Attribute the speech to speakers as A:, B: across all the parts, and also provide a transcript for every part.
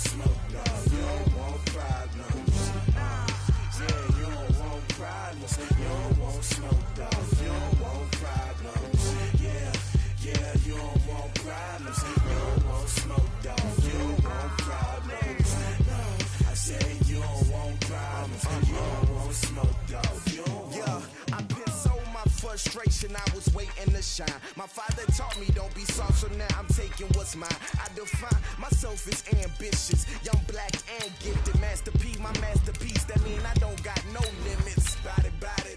A: smoke, dog. You don't want problems. Yeah, you don't want problems. You don't want smoke, dog. You don't want problems. Yeah, you don't want problems. You don't want smoke, dog. You don't want problems. No, I said you don't want problems. You don't want smoke, dog. You don't want. I've been so my frustration, I was waiting to shine. My father taught me don't be soft, so now I'm taking what's mine. I define myself as ambitious, young, black, and gifted. Master P, my masterpiece. That mean I don't got no limits. Bout it,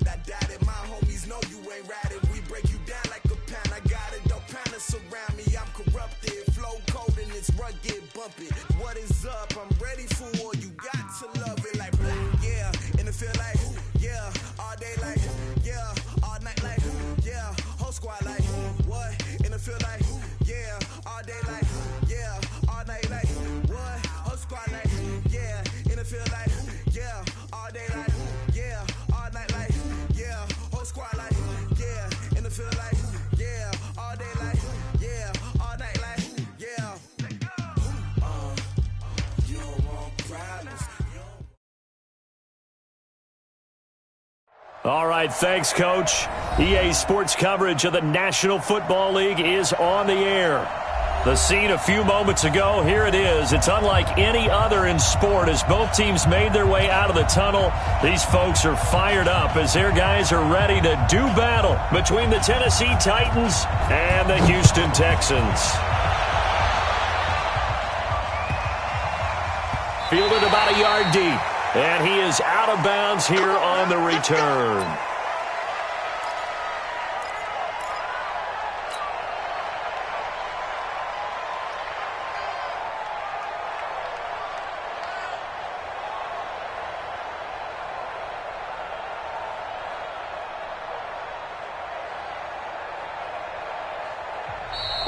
A: I doubt it. My homies know you ain't ratted. We break you down like a pound. I got it, don't panic surround me. I'm corrupted, flow cold and it's rugged, bumpy. What is up? I'm ready for war. You got to love it like black, yeah. And it feel like, yeah, all day like, yeah, all night like, yeah, whole squad like, what? And it feel like, yeah, all day like, yeah, all night like, what? Whole squad like, yeah, and it feel like, yeah, all day like, yeah, all night like, yeah, whole squad like, yeah, and it feel like, yeah, all day like, yeah, all night like, yeah. You don't want problems.
B: All right, thanks, Coach. EA Sports coverage of the National Football League is on the air. The scene a few moments ago, here it is. It's unlike any other in sport as both teams made their way out of the tunnel. These folks are fired up as their guys are ready to do battle between the Tennessee Titans and the Houston Texans. Fielded about a yard deep. And he is out of bounds here on the return.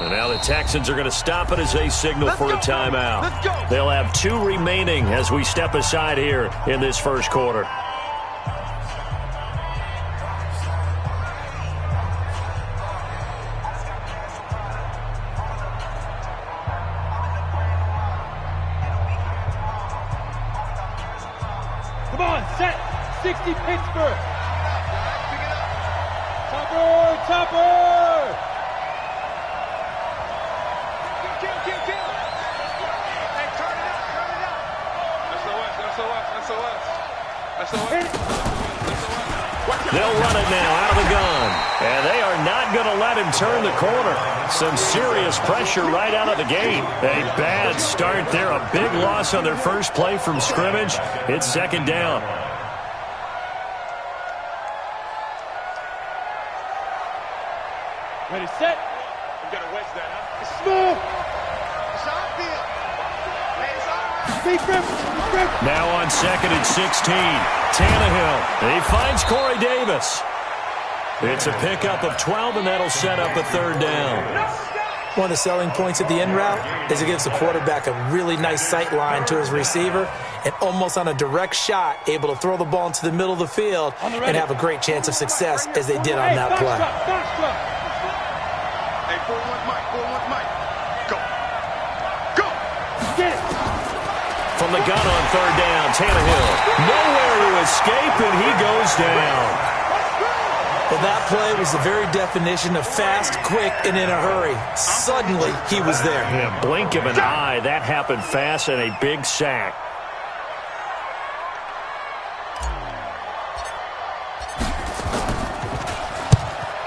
B: And now the Texans are going to stop it as they signal for a timeout. They'll have 2 remaining as we step aside here in this first quarter.
C: Come on, set. 60 Pittsburgh. Topper.
B: They'll run it now out of the gun. And they are not going to let him turn the corner. Some serious pressure right out of the gate. A bad start there. A big loss on their first play from scrimmage. It's second down.
C: Ready, set.
D: We're going to wedge that, huh?
C: It's smooth.
B: Now on second and 16. Tannehill. He finds Corey Davis. It's a pickup of 12, and that'll set up a third down.
E: One of the selling points of the in route is it gives the quarterback a really nice sight line to his receiver and almost on a direct shot able to throw the ball into the middle of the field and have a great chance of success as they did on that play.
D: Hey, 4-1 Mike. Go.
C: Get it.
B: From the gun on third down, Tannehill. Nowhere to escape, and he goes down.
E: Well, that play was the very definition of fast, quick, and in a hurry. Suddenly, he was there.
B: Yeah, blink of an eye. That happened fast and a big sack.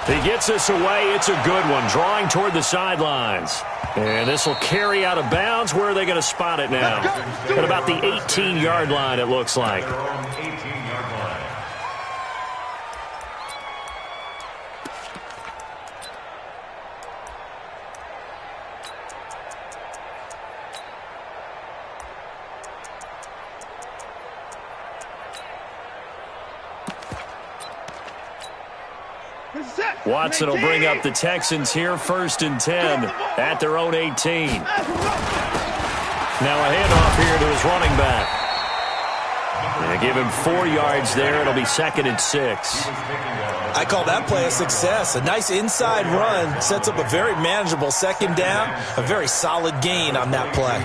B: He gets this away. It's a good one, drawing toward the sidelines. And this will carry out of bounds. Where are they going to spot it now? At about the 18-yard line, it looks like. Watson will bring up the Texans here, 1st and 10 at their own 18. Now a handoff here to his running back. They give him 4 yards there. It'll be 2nd and 6.
E: I call that play a success. A nice inside run sets up a very manageable second down. A very solid gain on that play.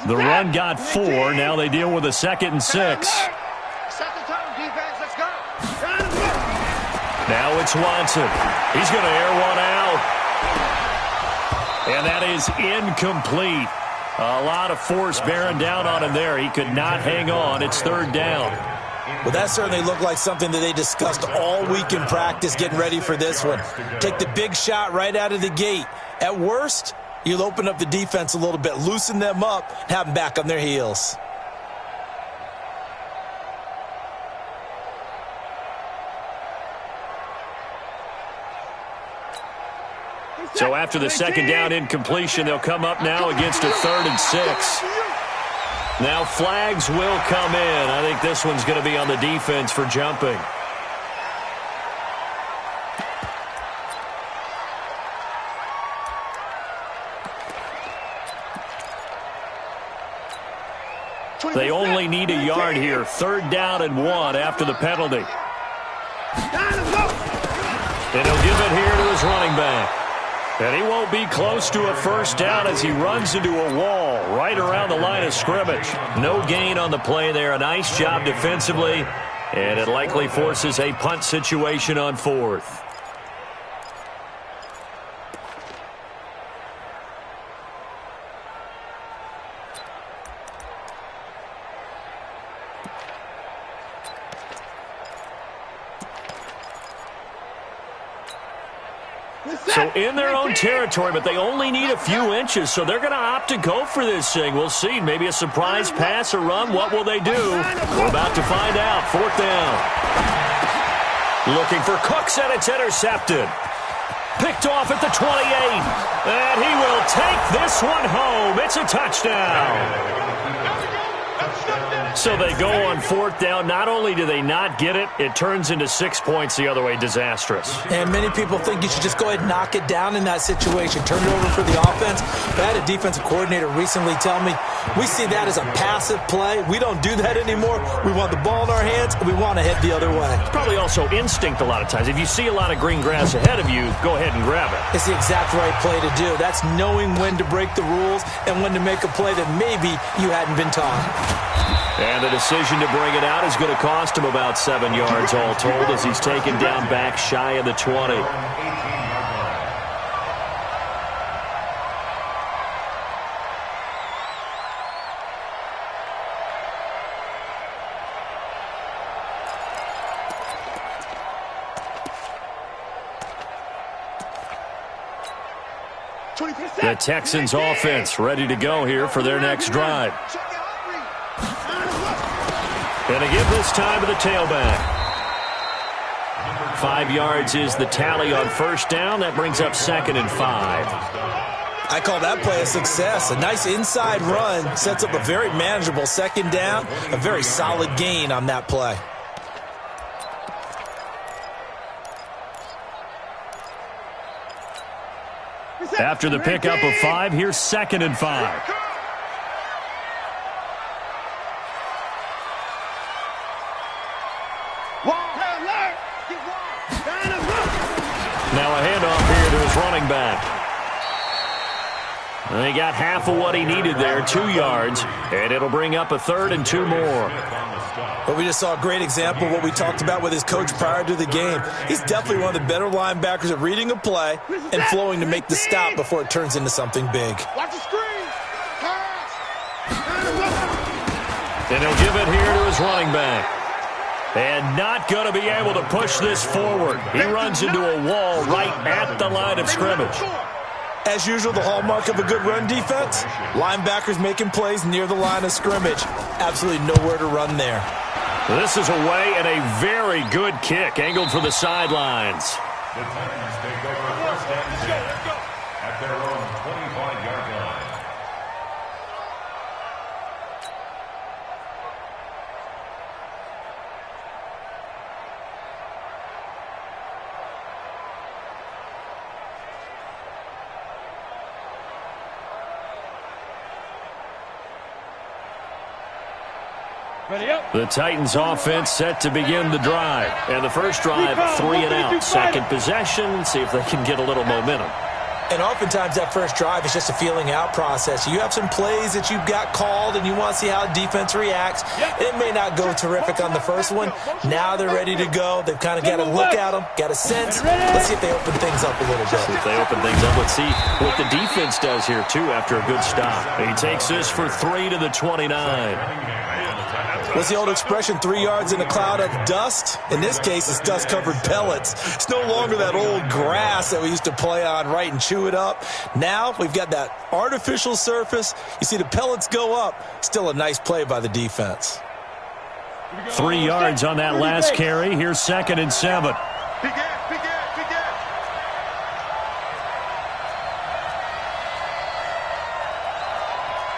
B: The run got 4. Now they deal with a 2nd and 6.
D: Set the tone, defense. Let's go.
B: Now it's Watson. He's going to air one out. And that is incomplete. A lot of force bearing down on him there. He could not hang on. It's 3rd down.
E: Well, that certainly looked like something that they discussed all week in practice getting ready for this one. Take the big shot right out of the gate. At worst, you'll open up the defense a little bit, loosen them up, and have them back on their heels.
B: So after the 2nd down incompletion, they'll come up now against a 3rd and 6. Now flags will come in. I think this one's going to be on the defense for jumping. They only need a yard here. 3rd down and 1 after the penalty. And he'll give it here to his running back. And he won't be close to a 1st down as he runs into a wall right around the line of scrimmage. No gain on the play there. A nice job defensively. And it likely forces a punt situation on 4th. So in their own territory, but they only need a few inches, so they're going to opt to go for this thing. We'll see. Maybe a surprise pass or run. What will they do? We're about to find out. 4th down. Looking for Cooks, and it's intercepted. Picked off at the 28. And he will take this one home. It's a touchdown. So they go on 4th down. Not only do they not get it, it turns into 6 points the other way. Disastrous.
E: And many people think you should just go ahead and knock it down in that situation. Turn it over for the offense. But I had a defensive coordinator recently tell me, we see that as a passive play. We don't do that anymore. We want the ball in our hands, and we want to head the other way.
B: It's probably also instinct a lot of times. If you see a lot of green grass ahead of you, go ahead and grab it.
E: It's the exact right play to do. That's knowing when to break the rules and when to make a play that maybe you hadn't been taught.
B: And the decision to bring it out is going to cost him about 7 yards all told as he's taken down back shy of the 20. The Texans offense ready to go here for their next drive. Going to give this time to the tailback. 5 yards is the tally on 1st down. That brings up 2nd and 5.
E: I call that play a success. A nice inside run sets up a very manageable 2nd down. A very solid gain on that play.
B: After the pickup of 5, here's 2nd and 5. Now a handoff here to his running back. And he got half of what he needed there, 2 yards, and it'll bring up a 3rd and 2 more.
E: But we just saw a great example of what we talked about with his coach prior to the game. He's definitely one of the better linebackers at reading a play and flowing to make the stop before it turns into something big.
D: Watch the screen. Pass.
B: And he'll give it here to his running back. And not going to be able to push this forward. He runs into a wall right at the line of scrimmage.
E: As usual, the hallmark of a good run defense, linebackers making plays near the line of scrimmage. Absolutely nowhere to run there.
B: This is away and a very good kick, angled for the sidelines.
F: The Titans take over 1st and 10 at their own 25-yard line.
B: The Titans offense set to begin the drive. And the first drive, 3 and out. Second possession, see if they can get a little momentum.
E: And oftentimes that first drive is just a feeling out process. You have some plays that you've got called and you want to see how defense reacts. It may not go terrific on the first one. Now they're ready to go. They've kind of got to look at them, got a sense. Let's see if they open things up a little bit.
B: If they open things up, let's see what the defense does here, too, after a good stop. He takes this for 3 to the 29.
E: What's the old expression, 3 yards in a cloud of dust? In this case, it's dust-covered pellets. It's no longer that old grass that we used to play on, right, and chew it up. Now we've got that artificial surface. You see the pellets go up. Still a nice play by the defense.
B: 3 yards on that last carry. Here's 2nd and 7.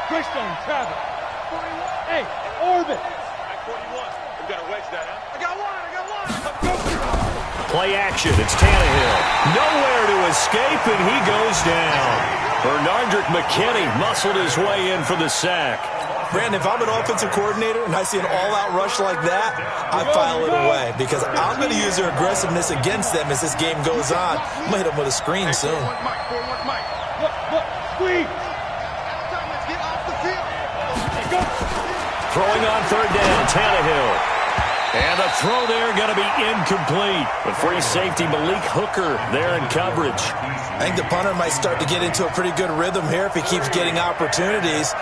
C: Christian, Travis. Hey, Orbit.
B: Play action. It's Tannehill. Nowhere to escape, and he goes down. Bernardrick McKinney muscled his way in for the sack.
E: Brandon, if I'm an offensive coordinator and I see an all-out rush like that, I file it away because I'm going to use their aggressiveness against them as this game goes on. I'm going to hit them with a screen soon.
C: Look, squeeze.
B: Throwing on 3rd down, Tannehill. And the throw there going to be incomplete. The free safety, Malik Hooker, there in coverage.
E: I think the punter might start to get into a pretty good rhythm here if he keeps getting opportunities.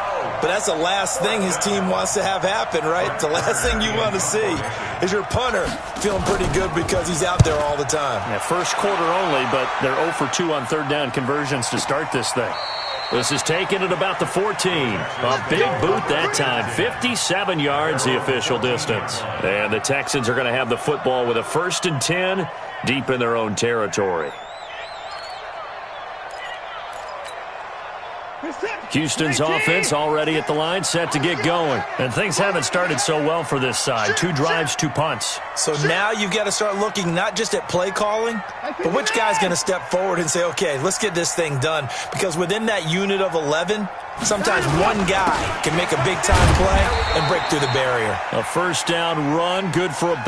E: But that's the last thing his team wants to have happen, right? The last thing you want to see is your punter feeling pretty good because he's out there all the time.
B: Yeah, first quarter only, but they're 0 for 2 on 3rd down conversions to start this thing. This is taken at about the 14. A big boot that time. 57 yards the official distance. And the Texans are going to have the football with a 1st and 10 deep in their own territory. Houston's offense already at the line, set to get going. And things haven't started so well for this side. 2 drives, 2 punts.
E: So now you've got to start looking not just at play calling, but which guy's going to step forward and say, okay, let's get this thing done. Because within that unit of 11, sometimes one guy can make a big-time play and break through the barrier.
B: A 1st down run, good for about